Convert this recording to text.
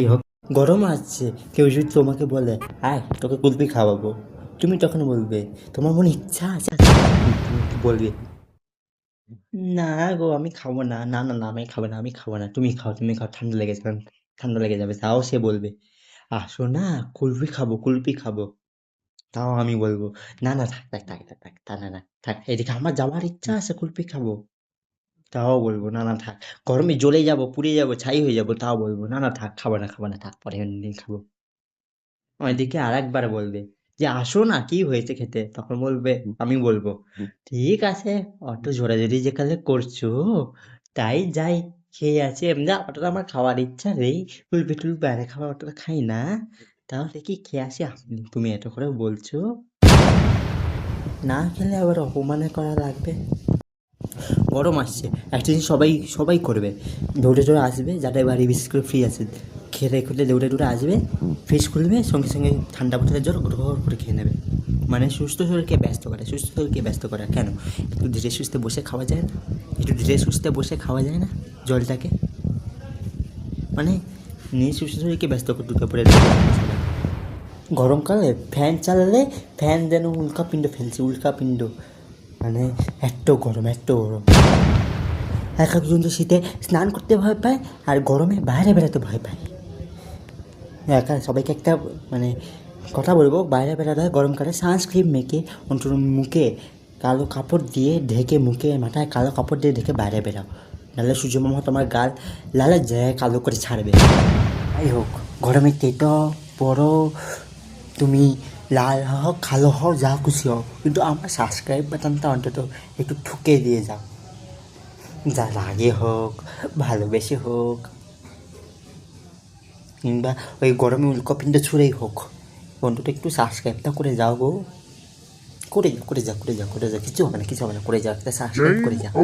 এই হোক, গরম আসছে, কেউ যদি তোমাকে বলে আয় তোকে কুলফি খাওয়াবো, তুমি তখন বলবে তোমার মনে ইচ্ছা আছে, তুমি কি বলবে? না গো আমি খাবো না, না না না আমি খাবো না, আমি খাবো না, তুমি খাও তুমি খাও, ঠান্ডা লেগে যাবে, ঠান্ডা লেগে যাবে। তাও সে বলবে আসো না, কুলফি খাবো কুলফি খাবো। তাও আমি বলবো না না থাক থাক থাক থাক থাক, তা না না থাক, এদিকে আমার যাওয়ার ইচ্ছা আছে কুলফি খাবো। তাও বলবো না না থাক, গরমে জ্বলে যাবো পুড়ে যাবো ছাই হয়ে যাবো, তাও বলবো না না থাক খাবো না খাবো না, থাক পরে অন্যদিন খাবো। ওইদিকে আর একবার বলবে যে আসো না কি হয়েছে খেতে, তখন বলবে, আমি বলবো ঠিক আছে, অত জোরাজুরি যেখানে করছো তাই যাই, খেয়ে আছে এমনি, অতটা আমার খাওয়ার ইচ্ছা নেই, কুলপি টুলপি বাইরে খাবার অতটা খাই না, তাহলে কি খেয়ে আসি, তুমি এত করে বলছো, না খেলে আবার অপমানে করা লাগবে। গরম আসছে, একটা জিনিস সবাই সবাই করবে, দৌড়ে দৌড়ে আসবে, যাদের বাড়ি বিশেষ করে ফ্রি আছে, খেলে খুলে দৌড়ে দৌড়ে আসবে, ফ্রিজ খুলবে, সঙ্গে সঙ্গে ঠান্ডা বোতলের জল ঘর করে খেয়ে নেবে। মানে সুস্থ শরীরকে ব্যস্ত করে, সুস্থ শরীরকে ব্যস্ত করা কেন, একটু ধীরে সুস্থে বসে খাওয়া যায় না, একটু ধীরে সুস্থে বসে খাওয়া যায় না জলটাকে, মানে নিজ সুস্থ শরীরকে ব্যস্ত করে দুটো পরে গরমকালে ফ্যান চালালে ফ্যান যেন উল্কাপিণ্ড ফেলছে, উল্কাপিণ্ড, মানে এত গরম এত গরম। এক একজন তো শীতে স্নান করতে ভয় পায় আর গরমে বাইরে বেরোতে ভয় পায়। একা সবাইকে একটা মানে কথা বলবো, বাইরে বেরোলে গরমকালে সানস্ক্রিন মেখে অন্তত মুখে কালো কাপড় দিয়ে ঢেকে, মুখে মাথায় কালো কাপড় দিয়ে ঢেকে বাইরে বেরাও, নাহলে সূর্যমামা তোমার গাল লালের জায়গায় কালো করে ছাড়বে। যাই হোক, গরমে তেতো পড়ো, তুমি লাল হও কালো হও যা খুশি হও, কিন্তু আমার সাবস্ক্রাইব বাটনটা অন্তত একটু ঠুকে দিয়ে যাও, যা রাগে হোক ভালোবেসে হোক, কিংবা ওই গরমে উল্কাপিন্ড ছুঁড়েই হোক, অন্তত একটু সাবস্ক্রাইবটা করে যাও গো, করে যাও করে যাও করে যাও করে যাও, কিছু হবে না কিছু হবে না, করে যাও একটা সাবস্ক্রাইব করে যাও।